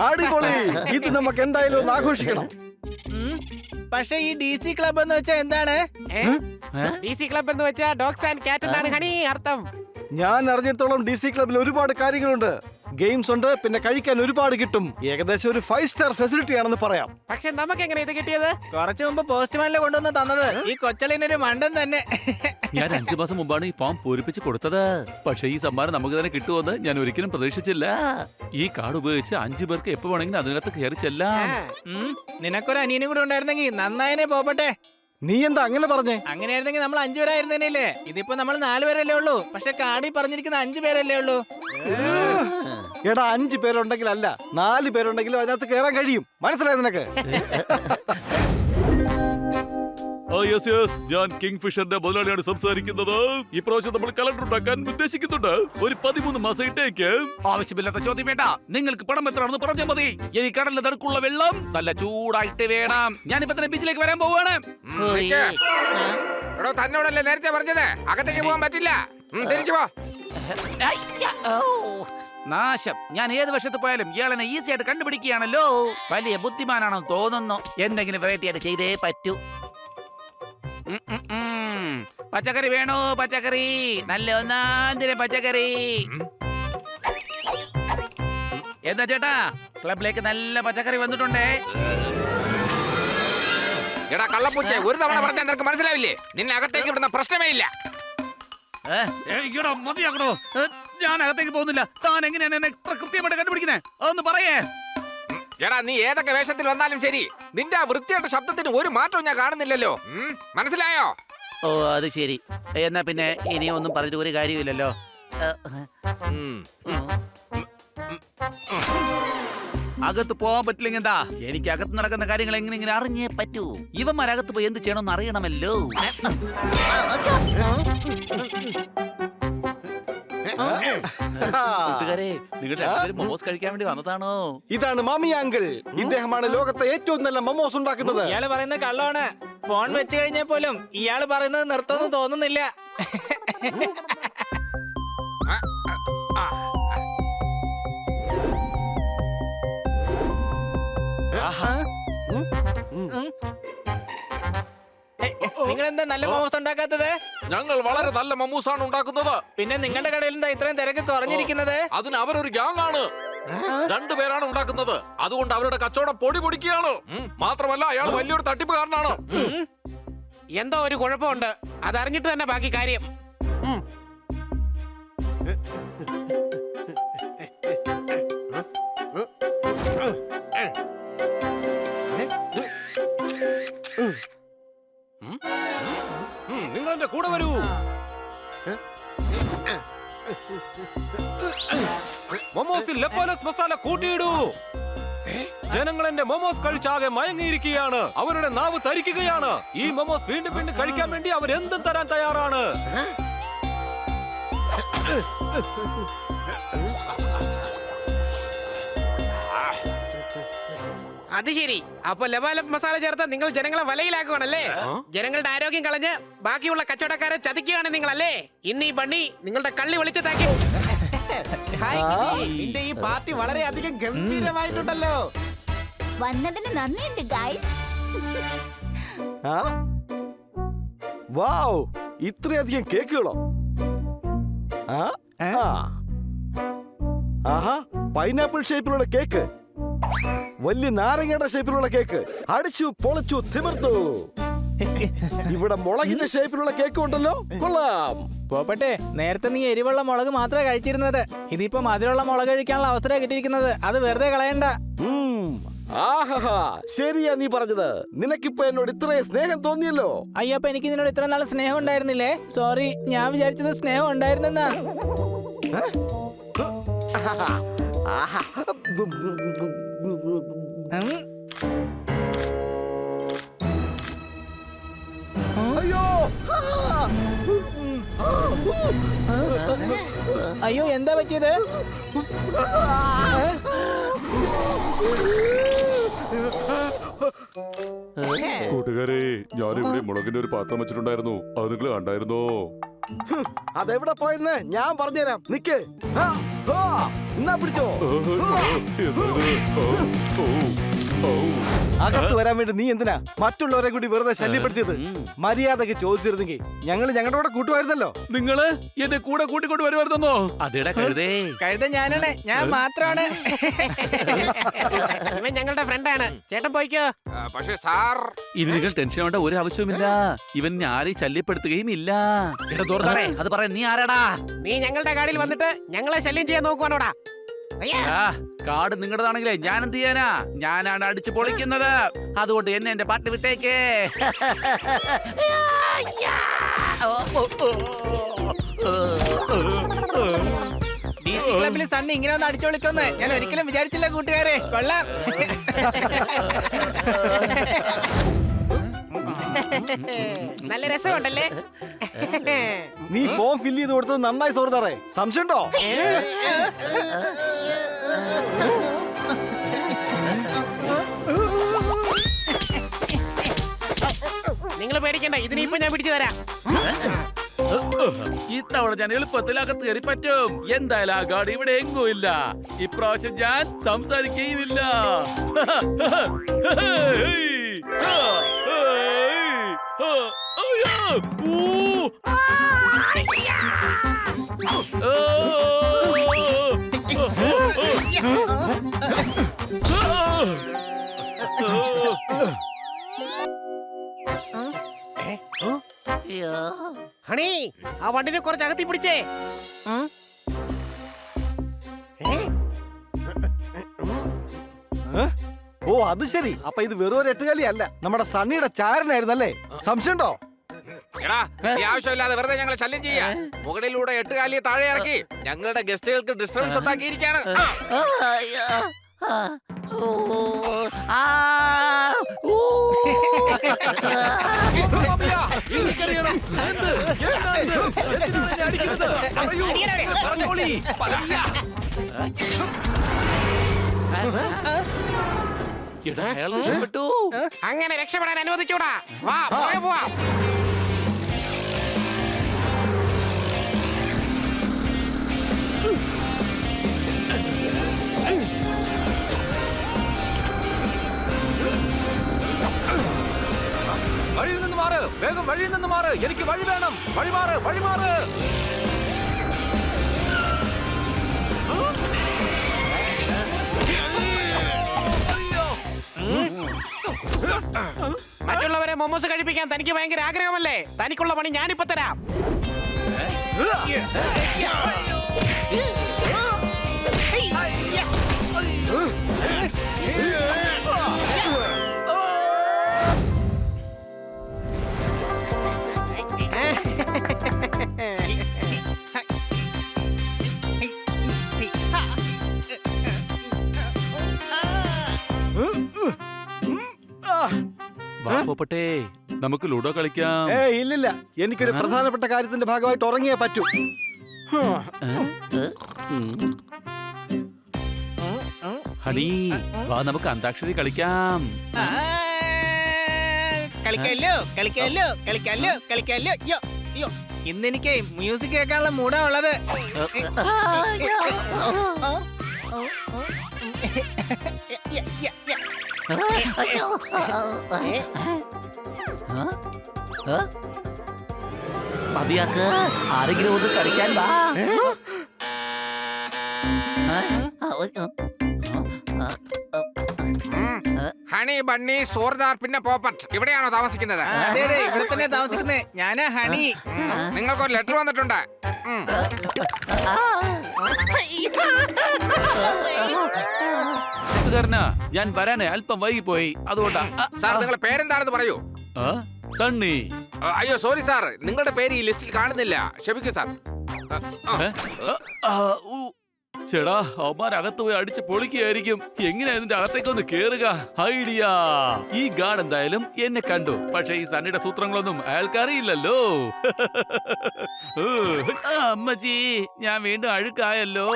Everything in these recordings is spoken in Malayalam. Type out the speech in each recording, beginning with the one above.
അടിപൊളി. ഇത് നമുക്ക് എന്തായാലും ഒന്ന് ആഘോഷിക്കണം. പക്ഷെ ഈ DC ക്ലബ് എന്ന് വെച്ചാൽ എന്താണ്? DC ക്ലബ് എന്ന് വെച്ചാൽ ഡോഗ്സ് ആൻഡ് കാറ്റ് എന്നാണ് ഹണി അർത്ഥം. ഞാൻ അറിഞ്ഞിടത്തോളം DC ക്ലബിൽ ഒരുപാട് കാര്യങ്ങളുണ്ട്. ഗെയിംസ് ഉണ്ട്, പിന്നെ കഴിക്കാൻ ഒരുപാട് കിട്ടും. ഏകദേശം ഒരു 5 സ്റ്റാർ ഫെസിലിറ്റി ആണെന്ന് പറയാം. പക്ഷെ നമുക്ക് എങ്ങനെ ഇത് കിട്ടിയത്? കുറച്ചു മുമ്പ് പോസ്റ്റ്മാനിലെ കൊണ്ടുവന്ന് തന്നത്. ഈ കൊച്ചലിനൊരു മണ്ടൻ തന്നെ. ഞാൻ 5 മാസം മുമ്പാണ് ഈ ഫോം പൂരിപ്പിച്ച് കൊടുത്തത്. പക്ഷെ ഈ സമ്മാനം നമുക്ക് തന്നെ കിട്ടുമെന്ന് ഞാൻ ഒരിക്കലും പ്രതീക്ഷിച്ചില്ല. ഈ കാർഡ് ഉപയോഗിച്ച് 5 പേർക്ക് എപ്പോ വേണമെങ്കിലും അതിനകത്ത് കയറി ചെല്ലാം. നിനക്കൊരു അനിയനും കൂടെ ഉണ്ടായിരുന്നെങ്കിൽ നന്നായനെ പോകട്ടെ. നീ എന്താ അങ്ങനെ പറഞ്ഞേ? അങ്ങനെയായിരുന്നെങ്കിൽ നമ്മൾ 5 പേരായിരുന്നേനല്ലേ. ഇതിപ്പോ നമ്മൾ 4 പേരല്ലേ ഉള്ളൂ. പക്ഷെ കാർഡിൽ പറഞ്ഞിരിക്കുന്ന 5 പേരല്ലേ ഉള്ളൂ. എടാ 5 പേരുണ്ടെങ്കിൽ അല്ല, 4 പേരുണ്ടെങ്കിലും അതിനകത്ത് കയറാൻ കഴിയും. മനസ്സിലായോ നിനക്ക്? ഞാൻ കിങ് ഫിഷറിന്റെ മുതലാളിയാണ് സംസാരിക്കുന്നത്. ഈ പ്രാവശ്യം നമ്മൾ കലണ്ടർ ഉണ്ടാക്കാൻ ഉദ്ദേശിക്കുന്നുണ്ട്. ഒരു 13 മാസം ഇട്ടേക്ക്. ആവശ്യമില്ലാത്ത ചോദ്യം വേണ്ട. നിങ്ങൾക്ക് പണം എത്രയാണെന്ന് പറഞ്ഞാൽ മതി. ഈ കടലിൽ തടുക്കുള്ള വെള്ളം നല്ല ചൂടായിട്ട് വേണം. ഞാനിപ്പോ തന്നെ ബീച്ചിലേക്ക് വരാൻ പോവാണ്. തന്നോടല്ലേ നേരത്തെ പറഞ്ഞത് അകത്തേക്ക് പോകാൻ പറ്റില്ല. തിരിച്ചു പോ. നാശം. ഞാൻ ഏത് വർഷത്ത് പോയാലും ഇയാളെന്നെ ഈസി ആയിട്ട് കണ്ടുപിടിക്കുകയാണല്ലോ. വലിയ ബുദ്ധിമാനാണെന്ന് തോന്നുന്നു. എന്തെങ്കിലും വെറൈറ്റി ആയിട്ട് ചെയ്തേ പറ്റൂ. പച്ചക്കറി വേണോ? പച്ചക്കറി നല്ല ഒന്നാന്തരം പച്ചക്കറി. എന്താ ചേട്ടാ, ക്ലബിലേക്ക് നല്ല പച്ചക്കറി വന്നിട്ടുണ്ടേ. എടാ കള്ളപ്പൂച്ചെ, ഒരു തവണ പറഞ്ഞാൽ നിനക്ക് മനസ്സിലാവില്ലേ? നിന്നെ അകത്തേക്ക് വിടുന്ന പ്രശ്നമേ ഇല്ല. മതിയാക്കണോ? ഞാൻ അകത്തേക്ക് പോകുന്നില്ല. താൻ എങ്ങനെയാണ് എന്നെ ഇത്ര കൃത്യമായിട്ട് കണ്ടുപിടിക്കുന്നത്? അതൊന്ന് പറയേ. എടാ നീ ഏതൊക്കെ വേഷത്തിൽ വന്നാലും ശരി, നിന്റെ ആ വൃത്തിയായിട്ട ശബ്ദത്തിന് ഒരു മാറ്റവും ഞാൻ കാണുന്നില്ലല്ലോ. മനസ്സിലായോ? ഓ അത് ശരി. എന്നാ പിന്നെ ഇനി ഒന്നും പറഞ്ഞിട്ട് ഒരു കാര്യമില്ലല്ലോ. അകത്ത് പോകാൻ പറ്റില്ലെങ്കിൽ എന്താ? എനിക്ക് അകത്ത് നടക്കുന്ന കാര്യങ്ങൾ എങ്ങനെയെങ്കിലും അറിഞ്ഞേ പറ്റൂ. ഇവന്മാരകത്ത് പോയി എന്ത് ചെയ്യണമെന്ന് അറിയണമല്ലോ. കൂട്ടുകാരെ, നിങ്ങളുടെ മൊമോസ് കഴിക്കാൻ വേണ്ടി വന്നതാണോ? ഇതാണ് മാമി അങ്കിൾ. ഇദ്ദേഹമാണ് ലോകത്തെ ഏറ്റവും നല്ല മൊമോസ് ഉണ്ടാക്കുന്നത്. ഇയാള് പറയുന്നത് കള്ളമാണ്. ഫോൺ വെച്ച് കഴിഞ്ഞാൽ പോലും ഇയാള് പറയുന്നത് നിർത്തുന്നു തോന്നുന്നില്ല. നിങ്ങൾ എന്താ നല്ല മൊമോസ് ഉണ്ടാക്കാത്തത്? ഞങ്ങൾ വളരെ നല്ല മമ്മൂസാണ് ഉണ്ടാക്കുന്നത്. പിന്നെ നിങ്ങളുടെ കടയിൽ എന്താ ഇത്രയും തിരക്ക് കുറഞ്ഞിരിക്കുന്നത്? അതിന് അവരൊരു ഗ്യാങ് ആണ്. 2 പേരാണ് ഉണ്ടാക്കുന്നത്. അതുകൊണ്ട് അവരുടെ കച്ചവടം പൊടി പൊടിക്കുകയാണ്. മാത്രമല്ല അയാൾ വലിയൊരു തട്ടിപ്പുകാരനാണ്. എന്തോ ഒരു കുഴപ്പമുണ്ട്. അതറിഞ്ഞിട്ട് തന്നെ ബാക്കി കാര്യം. നിങ്ങൾ എന്റെ കൂടെ വരൂ. മൊമോസിൽ ലെപ്പോലസ് മസാല കൂട്ടിയിടൂ. ജനങ്ങൾ എന്റെ മൊമോസ് കഴിച്ചാകെ മയങ്ങിയിരിക്കുകയാണ്. അവരുടെ നാവ് തരിക്കുകയാണ്. ഈ മൊമോസ് വീണ്ടും വീണ്ടും കഴിക്കാൻ വേണ്ടി അവർ എന്തും തരാൻ തയ്യാറാണ്. അത് ശരി. അപ്പൊ ലവാലപ്പ് മസാല ചേർത്ത് നിങ്ങൾ ജനങ്ങളെ വലയിലാക്കുകയാണല്ലേ? ജനങ്ങളുടെ ആരോഗ്യം കളഞ്ഞ് ബാക്കിയുള്ള കച്ചവടക്കാരെ ചതിക്കുകയാണ് നിങ്ങളല്ലേ? ഇന്ന് ഈ ബണ്ണി നിങ്ങളുടെ കള്ളി വിളിച്ചതാക്കി. നിന്റെ ഈ പാർട്ടി വളരെയധികം ഗംഭീരമായിട്ടുണ്ടല്ലോ. വന്നതിന് നന്ദിയുണ്ട് ഗൈസ്. വാവ്, ഇത്രയധികം കേക്കുകളോ? ആഹാ, പൈനാപ്പിൾ ഷേപ്പിലുള്ള കേക്ക്, വലിയ നാരങ്ങയുടെ ഷേപ്പിലുള്ള കേക്ക്, അടിച്ചു പൊളിച്ചു തിമിർത്തു. ഇവിടെ മുളകിന്റെ ഷേപ്പിലുള്ള കേക്ക് ഉണ്ടല്ലോ, കൊള്ളാം. പോപ്പട്ടെ, നേരത്തെ നീ എരിവുള്ള മുളക് മാത്രമേ കഴിച്ചിരുന്നത്. ഇതിപ്പോ മധുരമുള്ള മുളക് കഴിക്കാനുള്ള അവസരം കിട്ടിയിരിക്കുന്നത്. അത് വെറുതെ കളയണ്ട. ആഹാ, ശരിയാ നീ പറഞ്ഞത്. നിനക്കിപ്പോ എന്നോട് ഇത്രയും സ്നേഹം തോന്നിയല്ലോ. അയ്യപ്പ, എനിക്ക് നിന്നോട് ഇത്ര നാൾ സ്നേഹം ഉണ്ടായിരുന്നില്ലേ? സോറി, ഞാൻ വിചാരിച്ചത് സ്നേഹം ഉണ്ടായിരുന്നെന്നാ. അയ്യോ, അയ്യോ, എന്താ പറ്റിയത്? കൂട്ടുകാരെ, ഞാനിവിടെ മുളകിന്റെ ഒരു പാത്രം വെച്ചിട്ടുണ്ടായിരുന്നു. അത് നിങ്ങൾ കണ്ടായിരുന്നോ? അതെവിടെ പോയെന്ന് ഞാൻ പറഞ്ഞുതരാം. നിക്ക്. എന്നാ പിടിച്ചോ. ഓ, അകത്ത് വരാൻ വേണ്ടി നീ എന്തിനാ മറ്റുള്ളവരെ കൂടി വെറുതെ ശല്യപ്പെടുത്തിയത്? മര്യാദക്ക് ചോദിച്ചിരുന്നെങ്കിൽ ഞങ്ങൾ ഞങ്ങളുടെ കൂടെ കൂട്ടുമായിരുന്നല്ലോ. നിങ്ങള് എന്റെ കൂടെ കൂട്ടിക്കൊണ്ട് വരുമായിരുന്നോ? അതേടാ കഴുതേ. കഴുത ഞാനാണ്, ഞാൻ മാത്രമാണ്. ഇവൻ ഞങ്ങളുടെ ഫ്രണ്ടാണ്. ചേട്ടൻ പോയിക്കോ. പക്ഷേ സാർ, ഇവരുകൾ ടെൻഷൻ ആവേണ്ട ഒരു ആവശ്യവുമില്ല. ഇവൻ ആരെയും ശല്യപ്പെടുത്തുകയും ഇല്ല. എടാ ദോർത്താറേ, അത് പറയാൻ നീ ആരാടാ? നീ ഞങ്ങളുടെ കാടിൽ വന്നിട്ട് ഞങ്ങളെ ശല്യം ചെയ്യാൻ നോക്കുവാണോടാ? ആ, കാട് നിങ്ങളുടെതാണെങ്കിലേ ഞാൻ എന്ത് ചെയ്യാനാ? ഞാനാണ് അടിച്ചു പൊളിക്കുന്നത്. അതുകൊണ്ട് എന്നെ എന്റെ പാട്ട് വിട്ടേക്കേ. DC ക്ലബിൽ സണ്ണി ഇങ്ങനെ ഒന്ന് അടിച്ചു വിളിക്കുമെന്ന് ഞാൻ ഒരിക്കലും വിചാരിച്ചില്ല കൂട്ടുകാരെ. കൊള്ളാം. നല്ല രസമുണ്ടല്ലേ? നീ ഫോം ഫില്ല് ചെയ്ത് കൊടുത്തത് നന്നായി സോർദാറേ. സംശയമുണ്ടോ? നിങ്ങൾ പേടിക്കണ്ട, ഇതിനിപ്പോ ഞാൻ പിടിച്ചു തരാം. ഇത്തവണ ഞാൻ എളുപ്പത്തിൽ അകത്ത് കയറി പറ്റും. എന്തായാലും ആ ഗാർഡ് ഇവിടെ എങ്ങും ഇല്ല. ഇപ്രാവശ്യം ഞാൻ സംസാരിക്കുകയുമില്ല. ഹണി, ആ വണ്ടിനെ കുറച്ച് അകത്തി പിടിച്ചേ. ഓ അത് ശരി. അപ്പൊ ഇത് വെറും ഒരു എട്ടുകാലി അല്ല, നമ്മുടെ സണ്ണിയുടെ ചാരനായിരുന്നല്ലേ? സംശയമുണ്ടോ? എടാ, ഈ ആവശ്യമില്ലാതെ വെറുതെ ഞങ്ങളെ ശല്യം ചെയ്യാ. മുകളിലൂടെ 8 കാലിയെ താഴെ ഇറക്കി ഞങ്ങളുടെ ഗസ്റ്റുകൾക്ക് ഡിസ്റ്റർബൻസ് ഉണ്ടാക്കിയിരിക്കാണ്. അങ്ങനെ രക്ഷപ്പെടാൻ അനുവദിച്ചൂടാ. വാ, പോവാം. വഴിയിൽ നിന്ന് മാറ്, വേഗം വഴിയിൽ നിന്ന് മാറ്. എനിക്ക് വഴി വേണം. വഴിമാറ്, വഴിമാറ്. മറ്റുള്ളവരെ മൊമോസ് കഴിപ്പിക്കാൻ തനിക്ക് ഭയങ്കര ആഗ്രഹമല്ലേ? തനിക്കുള്ള പണി ഞാനിപ്പോ തരാം. വാ പോപ്പട്ടെ, നമുക്ക് ലൂഡോ കളിക്കാം. ഇല്ലില്ല, എനിക്കൊരു പ്രധാനപ്പെട്ട കാര്യത്തിന്റെ ഭാഗമായിട്ട് ഉറങ്ങിയേ പറ്റൂ. ഹണി, വാ നമുക്ക് അന്താക്ഷരി കളിക്കാം. കളിക്കല്ലോ, കളിക്കല്ലോ, കളിക്കല്ലോ, കളിക്കല്ലോ. യ്യോ, യ്യോ. ഇന്ന് എനിക്ക് മ്യൂസിക് കേൾക്കാനുള്ള മൂടാ ഉള്ളത്. മതിയാക്ക്, ആരെങ്കിലും ഒന്ന് കളിക്കാൻ വാ. ഹണി, ബണ്ണി, സോർദാർ, പിന്നെ പോപ്പറ്റ് ഇവിടെയാണോ താമസിക്കുന്നത്? അതെ അതെ, ഇവിടെ തന്നെ താമസിക്കുന്നത്. ഞാനാ ഹണി. നിങ്ങൾക്കൊരു ലെറ്റർ വന്നിട്ടുണ്ട്. കൂട്ടുകാരനാ, ഞാൻ വരാനേ അല്പം വൈകിപ്പോയി. അതുകൊണ്ടാ. സാർ, നിങ്ങളുടെ പേരെന്താണെന്ന് പറയൂ. സണ്ണി. അയ്യോ സോറി സാർ, നിങ്ങളുടെ പേര് ഈ ലിസ്റ്റിൽ കാണുന്നില്ല. ക്ഷമിക്കൂ സാർ. ചേടാ, അവന്മാരകത്ത് പോയി അടിച്ച് പൊളിക്കുകയായിരിക്കും. എങ്ങനെയാ ഇതിന്റെ അകത്തേക്കൊന്ന് കേറുക? ഐഡിയ. ഈ ഗാർഡ് എന്തായാലും എന്നെ കണ്ടു. പക്ഷെ ഈ സണ്ണിയുടെ സൂത്രങ്ങളൊന്നും അയാൾക്കറിയില്ലല്ലോ. അമ്മച്ചി, ഞാൻ വീണ്ടും അഴുക്കായല്ലോ.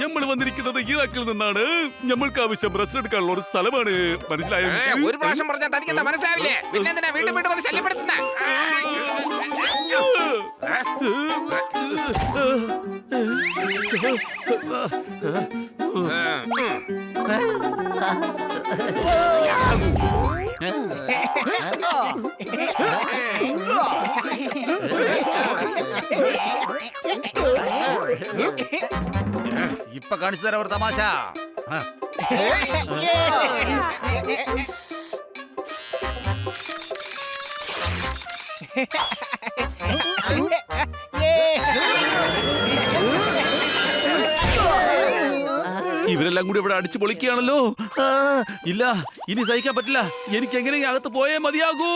നമ്മൾ വന്നിരിക്കുന്നത് ഇറാഖിൽ നിന്നാണ്. നമ്മൾക്ക് ആവശ്യം റെസ്റ്റ് എടുക്കാനുള്ള ഒരു സ്ഥലമാണ്. മനസ്സിലായോ? ഒരു പ്രാവശ്യം പറഞ്ഞാൽ തനിക്ക് മനസ്സിലാവില്ലേ? പിന്നെ എന്തിനാ വീണ്ടും വീണ്ടും വന്ന് ശല്യപ്പെടുത്തുന്ന? ഇപ്പൊ കാണിച്ചു തരാം ഒരു തമാശ. ഇവരെല്ലാം കൂടി ഇവിടെ അടിച്ചു പൊളിക്കുകയാണല്ലോ. ഇല്ല, ഇനി സഹിക്കാൻ പറ്റില്ല. എനിക്ക് എങ്ങനെയെങ്കിലും അകത്ത് പോയേ മതിയാകൂ.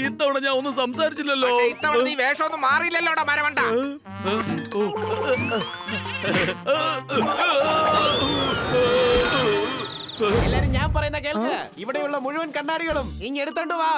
ഇത്തവണ ഞാൻ ഒന്നും സംസാരിച്ചില്ലല്ലോ. ഇത്തവണ നീ വേഷമൊന്നും മാറിയില്ലല്ലോടാ മരവണ്ട. എല്ലാരും ഞാൻ പറയുന്ന കേൾക്ക്. ഇവിടെയുള്ള മുഴുവൻ കണ്ണാടികളും ഇങ്ങ് എടുത്തോണ്ട് വാ.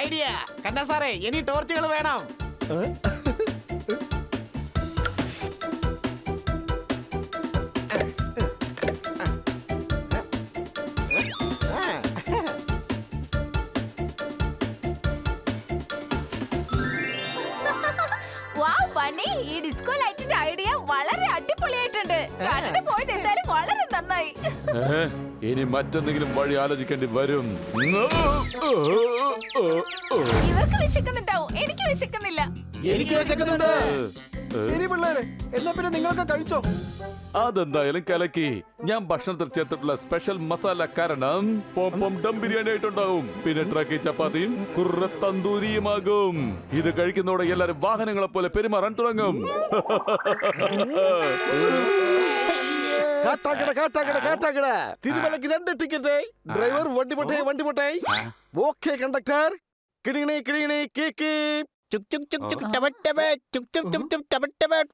ഐഡിയ കണ്ണ സാറേ, ഇനി ടോർച്ചുകൾ വേണം. വാവ് ബണ്ണി, ഈ ഡിസ്കോ ലൈറ്റിന്റെ ഐഡിയ വളരെ അടിപൊളിയായിട്ടുണ്ട്. കണ്ടു പോയത് എന്തായാലും വളരെ നന്നായി. ഇനി മറ്റെന്തെങ്കിലും വഴി ആലോചിക്കേണ്ടി വരും. ഇവർക്ക് വിശക്കുന്നുണ്ടാവും, എനിക്ക് വിശക്കുന്നില്ല. എനിക്ക് വിശക്കുന്നുണ്ട്. ശരി പിള്ളേരെ, എന്നാ പിന്നെ നിങ്ങളൊക്കെ കഴിച്ചോ? അതെന്തായാലും കലക്കി. ഞാൻ ഭക്ഷണത്തിൽ ചേർത്തിട്ടുള്ള സ്പെഷ്യൽ മസാല കാരണം പോം ഡം ബിരിയാണി ആയിട്ടുണ്ടാവും. പിന്നെ ട്രക്കി ചപ്പാത്തിയും കുറ തന്തൂരിയുമാകും. ഇത് കഴിക്കുന്നതോടെ എല്ലാരും വാഹനങ്ങളെ പോലെ പെരുമാറാൻ തുടങ്ങും. തിരുമലക്ക് 2 ടിക്കറ്റ്. ഡ്രൈവർ വണ്ടി പോട്ടെ. Okay conductor. കിടിങ്ങണി കിടിങ്ങണി കേക്ക്. ചുക് ചുക് ചുക് ചുക് ടബട്ട് ടബട്ട് ചുക് ചുക് ചുക് ചുക് ടബട്ട് ടബട്ട്.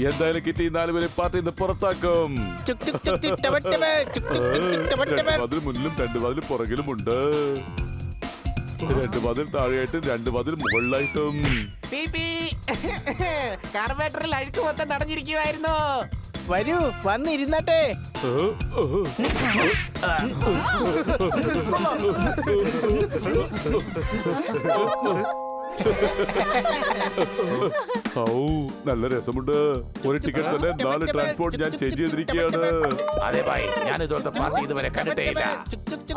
എന്തായാലും കിട്ടി 4 പേരെ പാർട്ടിയിൽ നിന്ന് പുറത്താക്കും. ചുക് ചുക് ചുക് ചുക് ടബട്ട് ടബട്ട് ചുക് ചുക് ചുക് ചുക് ടബട്ട് ടബട്ട്. 2 വാതിൽ മുന്നിലും 2 വാതിൽ പുറകിലുമുണ്ട്. 2 വാതിൽ താഴെയായിട്ടും 2 വാതിൽ മുകളിലായിട്ടും. കാർബേറ്ററിൽ അഴുക്ക് മൊത്തം തടഞ്ഞിരിക്കുവായിരുന്നു. വരൂ, വന്നിരുന്നട്ടെ. നല്ല രസമുണ്ട്. ഒരു ടിക്കറ്റ് തന്നെ 4 ട്രാൻസ്പോർട്ട് ഞാൻ ചേഞ്ച് ചെയ്തിരിക്കുകയാണ്. അതെ ഭായി, ഞാൻ ഇതുപോലത്തെ പാർട്ടി ഇതുവരെ കണ്ടിട്ടേയില്ല.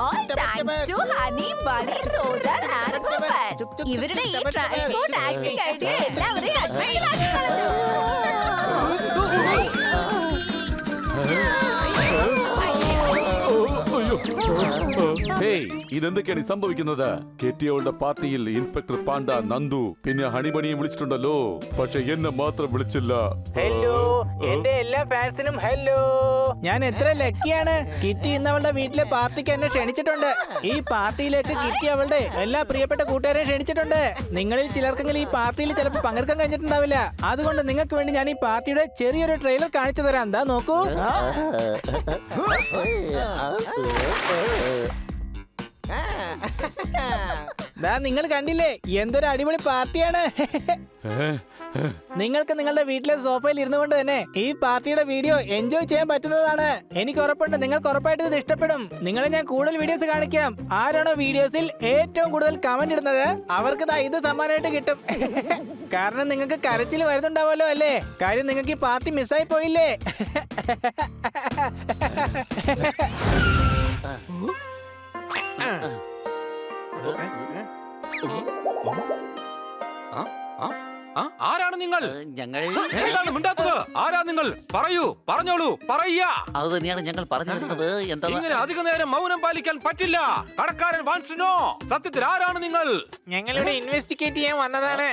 All thanks to Honey, Bunny, Soldier and Puppet. ഇവരുടെ ഈ ട്രാൻസ്പോർട്ട് ആക്ടിംഗ് ഐഡിയ എല്ലാവരെയും അഡ്മൈറാക്കി കളഞ്ഞു. ഹേയ്, ഇതെന്തൊക്കെയാണ് സംഭവിക്കുന്നത്? കെറ്റിയവളുടെ പാർട്ടിയിൽ ഇൻസ്പെക്ടർ പാണ്ഡ, നന്ദു പിന്നെ ഹണിബണിയും വിളിച്ചിട്ടുണ്ടല്ലോ. പക്ഷെ എന്നെ മാത്രം വിളിച്ചില്ല. ഹലോ, എന്റെ എല്ലാ ഫാൻസിനും ഹലോ. ഞാൻ എത്ര ലക്കിയാണ്. കിറ്റി ഇന്ന് അവളുടെ വീട്ടിലെ പാർട്ടിക്ക് എന്നെ ക്ഷണിച്ചിട്ടുണ്ട്. ഈ പാർട്ടിയിലേക്ക് കിറ്റി അവളുടെ എല്ലാ പ്രിയപ്പെട്ട കൂട്ടുകാരെ ക്ഷണിച്ചിട്ടുണ്ട്. നിങ്ങളിൽ ചിലർക്കെങ്കിലും ഈ പാർട്ടിയിൽ ചിലപ്പോൾ പങ്കെടുക്കാൻ കഴിഞ്ഞിട്ടുണ്ടാവില്ല. അതുകൊണ്ട് നിങ്ങൾക്ക് വേണ്ടി ഞാൻ ഈ പാർട്ടിയുടെ ചെറിയൊരു ട്രെയിലർ കാണിച്ചു തരാം. എന്താ നോക്കൂ. ദാ നിങ്ങൾ കണ്ടില്ലേ, എന്തൊരു അടിപൊളി പാർട്ടിയാണ്. നിങ്ങൾക്ക് നിങ്ങളുടെ വീട്ടിലെ സോഫയിൽ ഇരുന്നു കൊണ്ട് തന്നെ ഈ പാർട്ടിയുടെ വീഡിയോ എൻജോയ് ചെയ്യാൻ പറ്റുന്നതാണ്. എനിക്ക് ഉറപ്പുണ്ട് നിങ്ങൾക്ക് ഉറപ്പായിട്ട് ഇത് ഇഷ്ടപ്പെടും. നിങ്ങളെ ഞാൻ കൂടുതൽ വീഡിയോസ് കാണിക്കാം. ആരാണോ വീഡിയോസിൽ ഏറ്റവും കൂടുതൽ കമന്റ് ഇടുന്നത് അവർക്ക് ദാ ഇത് സമ്മാനമായിട്ട് കിട്ടും. കാരണം നിങ്ങൾക്ക് കരച്ചിൽ വരുന്നുണ്ടാവല്ലോ അല്ലേ? കാര്യം നിങ്ങൾക്ക് ഈ പാർട്ടി മിസ്സായി പോയില്ലേ? ആരാണ് നിങ്ങൾ? ഞങ്ങൾ എന്താണ് മിണ്ടാത്തത്? ആരാ നിങ്ങൾ? പറയൂ, പറഞ്ഞോളൂ, പറയ്യാ. അത് തന്നെയാണ് ഞങ്ങൾ പറഞ്ഞു വരുന്നത്. എന്താ ഇങ്ങനെ അധിക നേരം മൗനം പാലിക്കാൻ പറ്റില്ല. കടക്കാരൻ wants to know. സത്യത്തിൽ ആരാണ് നിങ്ങൾ? ഞങ്ങളിവിടെ ഇൻവെസ്റ്റിഗേറ്റ് ചെയ്യാൻ വന്നതാണ്.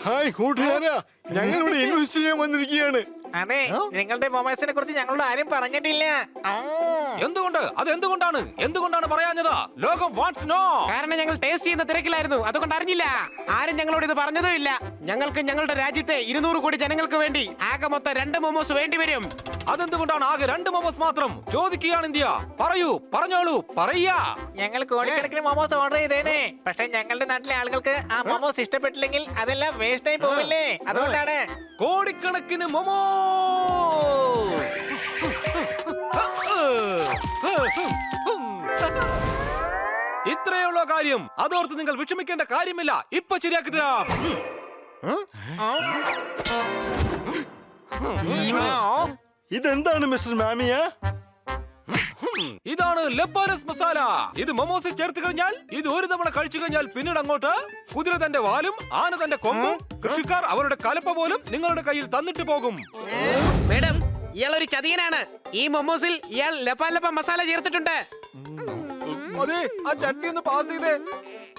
ഹായ് കൂട്ടുകാരാ, ഞങ്ങൾ ഇവിടെ ഇൻവെസ്റ്റ് ചെയ്യാൻ വന്നിരിക്കുകയാണ്. അതെ, നിങ്ങളുടെ മൊബൈൽസിനെ കുറിച്ച് ഞങ്ങളോട് ആരും പറഞ്ഞിട്ടില്ല. എന്തുകൊണ്ട്? അത് എന്തുകൊണ്ടാണ് പറയാഞ്ഞത്? ലോകം wants to know. കാരണം ഞങ്ങൾ ടേസ്റ്റ് ചെയ്യുന്ന തിരക്കിലായിരുന്നു, അതുകൊണ്ട് അറിഞ്ഞില്ല. ആരും ഞങ്ങളോട് ഇത് പറഞ്ഞതും ഇല്ല. ഞങ്ങൾക്ക് ഞങ്ങളുടെ രാജ്യത്തെ 200 കോടി ജനങ്ങൾക്ക് വേണ്ടി ആകെ മൊത്തം 2 മൊമോസ് വേണ്ടി വരും. അതെന്തുകൊണ്ടാണ് ആകെ 2 മൊമോസ് മാത്രം? ചോദിക്കുകയാണ് ഇന്ത്യ. പറയൂ, പറഞ്ഞോളൂ, പറയ്യാ. ഞങ്ങൾ കോടിക്കണക്കിന് മൊമോസ് ഓർഡർ ചെയ്തേനെ. പക്ഷെ ഞങ്ങളുടെ നാട്ടിലെ ആളുകൾക്ക് ആ മൊമോസ് ഇഷ്ടപ്പെട്ടില്ലെങ്കിൽ അതെല്ലാം വേസ്റ്റ് ആയി പോവില്ലേ? അതുകൊണ്ടാണ്. കോടിക്കണക്കിന് മൊമോ. ഇത്രയുള്ള കാര്യം. അതോർത്ത് നിങ്ങൾ വിഷമിക്കേണ്ട കാര്യമില്ല. ഇപ്പൊ ശരിയാക്കി തരാം. ഇതെന്താണ് മിസ്റ്റർ മാമിയ? ഇതാണ് ലെപ്പാനസ് മസാല. ഇത് മൊമോസിൽ ചേർത്ത് കഴിഞ്ഞാൽ, ഇത് ഒരു തവണ കഴിച്ചു കഴിഞ്ഞാൽ പിന്നീട് അങ്ങോട്ട് കുതിര തന്റെ വാലും ആന തന്റെ കൊമ്പും കൃഷിക്കാർ അവരുടെ കലപ്പ പോലും നിങ്ങളുടെ കയ്യിൽ തന്നിട്ട് പോകും. മേഡം, ഇയാൾ ഒരു ചതിയനാണ്. ഈ മൊമോസിൽ ഇയാൾ ലപ്പ മസാല ചേർത്തിട്ടുണ്ട്. അതെ, ആ ചട്ടി ഒന്ന് പാസ് ചെയ്തേ.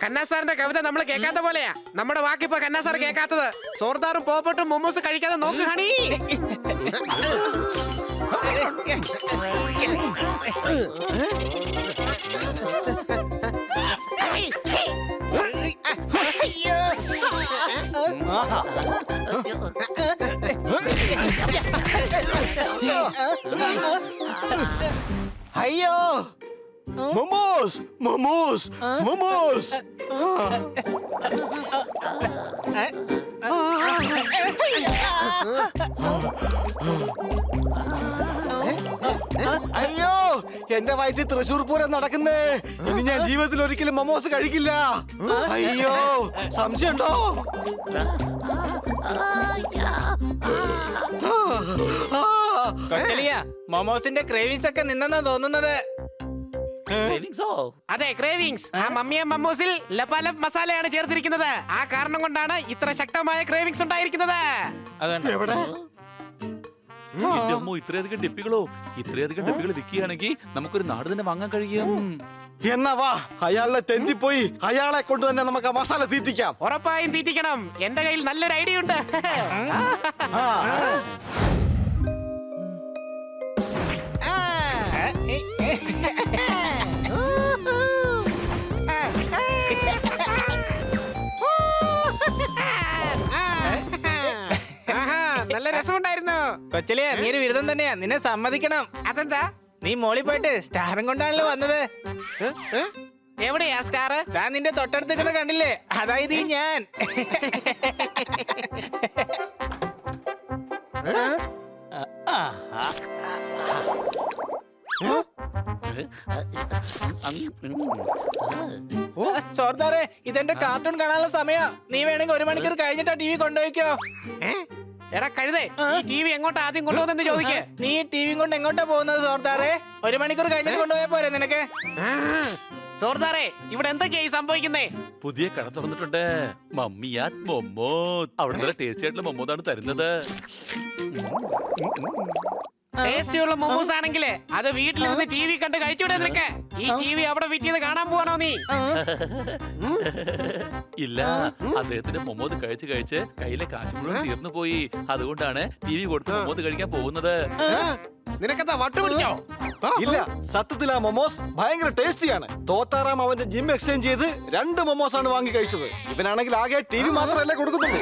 കന്നാ സാറിന്റെ കവിത നമ്മൾ കേൾക്കാത്ത പോലെയാ. നമ്മുടെ വാക്കിപ്പോ കന്നാ സാർ കേൾക്കാത്തത്. സോർദാറും പോപ്പട്ടും മൊമോസ് കഴിക്കാതെ നോക്ക് ഹണി. അയ്യോ, മൊമോസ് മൊമോസ് മൊമോസ്. അയ്യോ, എന്റെ വയറ്റിൽ തൃശൂർ പൂരം നടക്കുന്നേ. ഇനി ഞാൻ ജീവിതത്തിൽ ഒരിക്കലും മൊമോസ് കഴിക്കില്ല. അയ്യോ, സംശയമുണ്ടോ? മൊമോസിന്റെ ക്രേവിങ്സ് ഒക്കെ നിന്നെന്നാ തോന്നുന്നത്. അതെ, ക്രേവിങ്സ്. ആ മമ്മിയ മമ്മൂസിൽ ലപാലപ് മസാലയാണ് ചേർത്തിരിക്കുന്നത്. ആ കാരണം കൊണ്ടാണ് ഇത്ര ശക്തമായ ക്രേവിങ്സ് ഉണ്ടായിരിക്കുന്നത്. എവിടെ? എന്റെ അമ്മോ, ഇത്രയധികം ഡിപ്പികളോ? ഇത്രയധികം ഡിപ്പികൾ വിൽക്കുകയാണെങ്കിൽ നമുക്കൊരു നാട് തന്നെ വാങ്ങാൻ കഴിയും. എന്നാ വാ, അയാളെ തെറ്റിപ്പോയി അയാളെ കൊണ്ട് തന്നെ നമുക്ക് ആ മസാല തീറ്റിക്കാം. ഉറപ്പായും തീറ്റിക്കണം. എന്റെ കയ്യിൽ നല്ലൊരു ഐഡിയ ഉണ്ട്. നല്ല രസമുണ്ടായിരുന്നു. കൊച്ചലിയ, നീ ഒരു വിരുദ്ധം തന്നെയാ. നിന്നെ സമ്മതിക്കണം. അതെന്താ? നീ മോളിൽ പോയിട്ട് സ്റ്റാറും കൊണ്ടാണല്ലോ വന്നത്. എവിടെയാ സ്റ്റാർ? താൻ നിന്റെ തൊട്ടടുത്ത് കണ്ടില്ലേ? അതായത് ഈ ഞാൻ. സോർദാറെ, ഇതെന്റെ കാർട്ടൂൺ കാണാനുള്ള സമയം. നീ വേണമെങ്കിൽ 1 മണിക്കൂർ കഴിഞ്ഞിട്ടാ TV കൊണ്ടുപോയിക്കോ. എടാ കഴുതേ, ഈ TV എങ്ങോട്ടാ ആദ്യം കൊണ്ടുപോകുന്നെന്ന് ചോദിക്കേ. നീ TV കൊണ്ട് എങ്ങോട്ടാ പോകുന്നത് സോർദാറെ? 1 മണിക്കൂർ കഴിഞ്ഞിട്ട് കൊണ്ടുപോയാ പോരെ നിനക്ക്? സോർദാറെ, ഇവിടെ എന്തൊക്കെയായി സംഭവിക്കുന്നേ? പുതിയ കട തുറന്നിട്ടുണ്ട്. മമ്മിയാത് മൊമ്മോ. അവിടെ നല്ല ടേസ്റ്റി ആയിട്ടുള്ള മൊമ്മോതാണ് തരുന്നത്. ടേസ്റ്റിയുള്ള മോമോസ് ആണെങ്കിലേ അത് വീട്ടിലിരുന്ന് TV കണ്ട് കഴിച്ചൂടെ നിനക്ക്? ഈ TV അവിടെ ഫിറ്റ് ചെയ്ത് കാണാൻ പോവാണോ നീ? ഇല്ല, അദ്ദേഹത്തിന്റെ മൊമ്മോത് കഴിച്ച് കയ്യിലെ കാശ് മുഴുവൻ തീർന്നു പോയി. അതുകൊണ്ടാണ് TV കൊടുത്ത് മൊമ്മോത് കഴിക്കാൻ പോകുന്നത്. നിനക്കെന്താ വട്ടു പിടിച്ചോ? ഇല്ല, സത്യത്തിൽ ആ മൊമോസ് ഭയങ്കര ടേസ്റ്റിയാണ്. തോത്താറാം അവന്റെ ജിം എക്സ്ചേഞ്ച് ചെയ്ത് 2 മൊമോസ് ആണ് വാങ്ങി കഴിച്ചത്. ഇവനാണെങ്കിൽ ആകെ TV മാത്രമല്ലേ കൊടുക്കുന്നുള്ളൂ.